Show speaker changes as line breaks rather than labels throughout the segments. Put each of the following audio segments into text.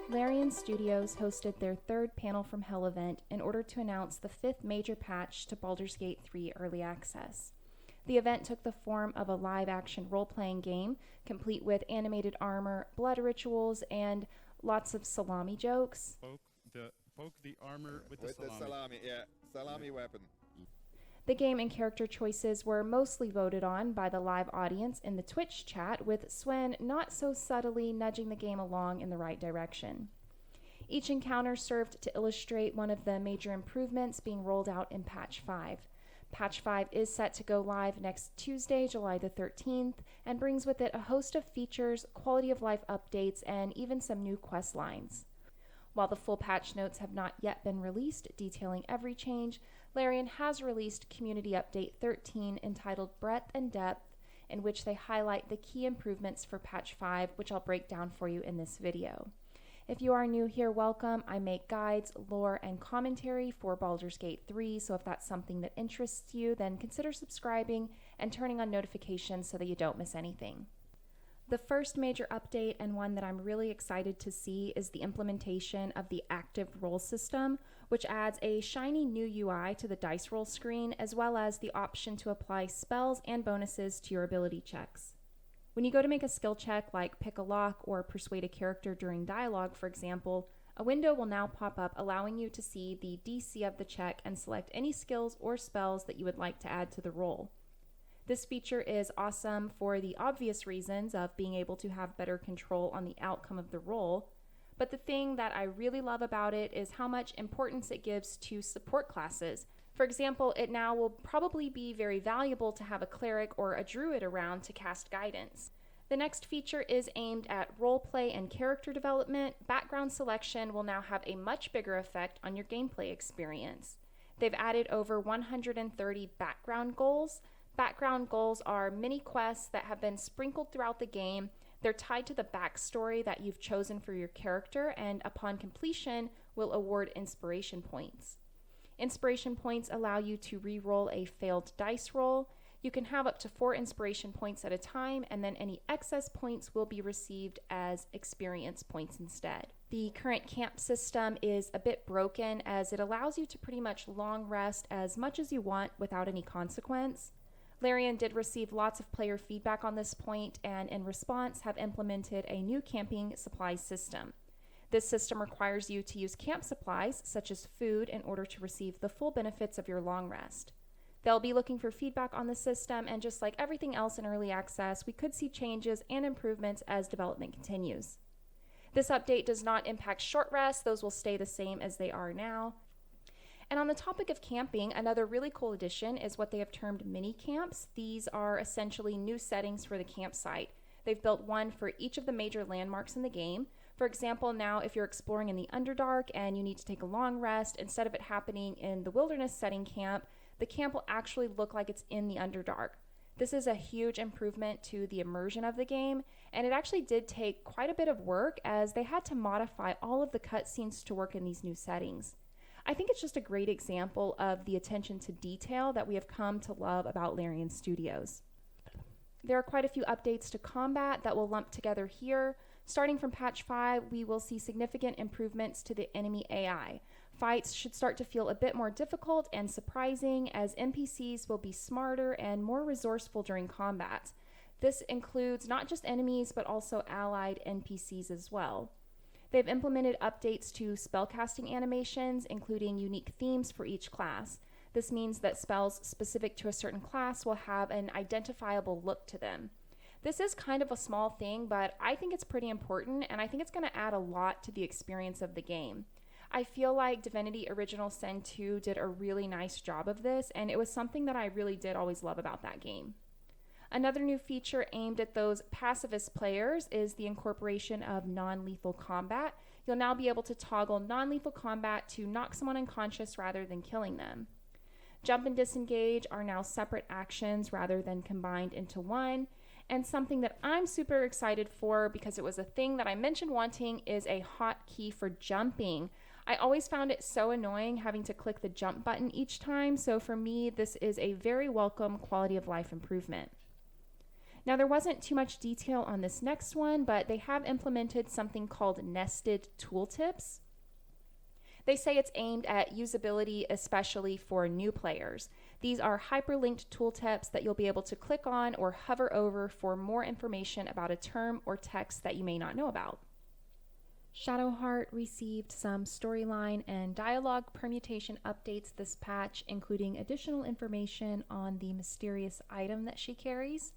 Larian Studios hosted their third Panel from Hell event in order to announce the fifth major patch to Baldur's Gate 3 Early Access. The event took the form of a live-action role-playing game, complete with animated armor, blood rituals, and lots of salami jokes.
Poke the armor with the salami.
Salami weapon.
The game and character choices were mostly voted on by the live audience in the Twitch chat, with Swen not so subtly nudging the game along in the right direction. Each encounter served to illustrate one of the major improvements being rolled out in Patch 5. Patch 5 is set to go live next Tuesday, July the 13th, and brings with it a host of features, quality of life updates, and even some new quest lines. While the full patch notes have not yet been released detailing every change, Larian has released Community Update 13 entitled Breadth and Depth, in which they highlight the key improvements for Patch 5, which I'll break down for you in this video. If you are new here, welcome. I make guides, lore, and commentary for Baldur's Gate 3, so if that's something that interests you, then consider subscribing and turning on notifications so that you don't miss anything. The first major update, and one that I'm really excited to see, is the implementation of the active roll system, which adds a shiny new UI to the dice roll screen, as well as the option to apply spells and bonuses to your ability checks. When you go to make a skill check, like pick a lock or persuade a character during dialogue, for example, a window will now pop up allowing you to see the DC of the check and select any skills or spells that you would like to add to the roll. This feature is awesome for the obvious reasons of being able to have better control on the outcome of the roll, but the thing that I really love about it is how much importance it gives to support classes. For example, it now will probably be very valuable to have a cleric or a druid around to cast guidance. The next feature is aimed at roleplay and character development. Background selection will now have a much bigger effect on your gameplay experience. They've added over 130 background goals. Background goals are mini quests that have been sprinkled throughout the game. They're tied to the backstory that you've chosen for your character, and upon completion will award inspiration points. Inspiration points allow you to re-roll a failed dice roll. You can have up to 4 inspiration points at a time, and then any excess points will be received as experience points instead. The current camp system is a bit broken, as it allows you to pretty much long rest as much as you want without any consequence. Larian did receive lots of player feedback on this point, and in response have implemented a new camping supplies system. This system requires you to use camp supplies, such as food, in order to receive the full benefits of your long rest. They'll be looking for feedback on the system, and just like everything else in early access, we could see changes and improvements as development continues. This update does not impact short rests. Those will stay the same as they are now. And on the topic of camping, another really cool addition is what they have termed mini camps. These are essentially new settings for the campsite. They've built one for each of the major landmarks in the game. For example, now if you're exploring in the Underdark and you need to take a long rest, instead of it happening in the wilderness setting camp, the camp will actually look like it's in the Underdark. This is a huge improvement to the immersion of the game, and it actually did take quite a bit of work, as they had to modify all of the cutscenes to work in these new settings. I think it's just a great example of the attention to detail that we have come to love about Larian Studios. There are quite a few updates to combat that we'll lump together here. Starting from Patch 5, we will see significant improvements to the enemy AI. Fights should start to feel a bit more difficult and surprising, as NPCs will be smarter and more resourceful during combat. This includes not just enemies, but also allied NPCs as well. They've implemented updates to spellcasting animations, including unique themes for each class. This means that spells specific to a certain class will have an identifiable look to them. This is kind of a small thing, but I think it's pretty important, and I think it's going to add a lot to the experience of the game. I feel like Divinity Original Sin 2 did a really nice job of this, and it was something that I really did always love about that game. Another new feature aimed at those pacifist players is the incorporation of non-lethal combat. You'll now be able to toggle non-lethal combat to knock someone unconscious rather than killing them. Jump and disengage are now separate actions rather than combined into one. And something that I'm super excited for, because it was a thing that I mentioned wanting, is a hotkey for jumping. I always found it so annoying having to click the jump button each time, so for me, this is a very welcome quality of life improvement. Now, there wasn't too much detail on this next one, but they have implemented something called nested tooltips. They say it's aimed at usability, especially for new players. These are hyperlinked tooltips that you'll be able to click on or hover over for more information about a term or text that you may not know about. Shadowheart received some storyline and dialogue permutation updates this patch, including additional information on the mysterious item that she carries.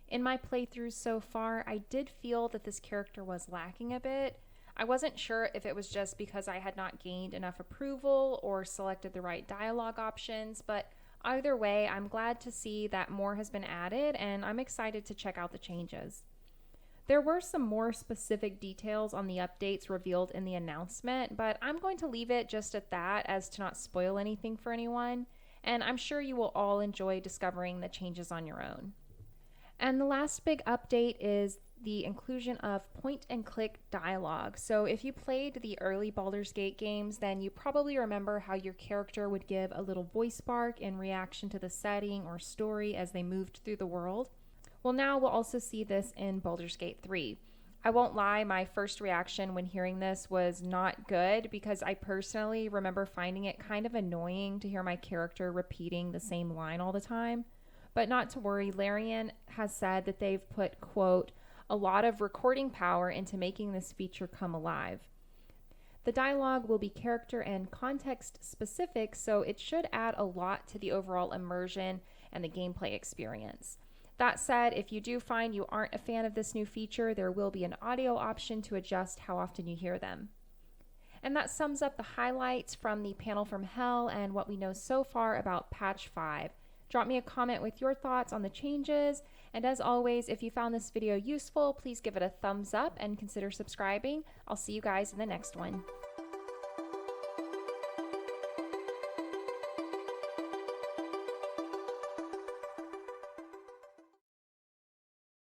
In my playthroughs so far, I did feel that this character was lacking a bit. I wasn't sure if it was just because I had not gained enough approval or selected the right dialogue options, but either way, I'm glad to see that more has been added, and I'm excited to check out the changes. There were some more specific details on the updates revealed in the announcement, but I'm going to leave it just at that as to not spoil anything for anyone, and I'm sure you will all enjoy discovering the changes on your own. And the last big update is the inclusion of point-and-click dialogue. So if you played the early Baldur's Gate games, then you probably remember how your character would give a little voice bark in reaction to the setting or story as they moved through the world. Well, now we'll also see this in Baldur's Gate 3. I won't lie, my first reaction when hearing this was not good because I personally remember finding it kind of annoying to hear my character repeating the same line all the time. But not to worry, Larian has said that they've put, quote, a lot of recording power into making this feature come alive. The dialogue will be character and context specific, so it should add a lot to the overall immersion and the gameplay experience. That said, if you do find you aren't a fan of this new feature, there will be an audio option to adjust how often you hear them. And that sums up the highlights from the panel from Hell and what we know so far about Patch 5. Drop me a comment with your thoughts on the changes, and as always, if you found this video useful, please give it a thumbs up and consider subscribing. I'll see you guys in the next one.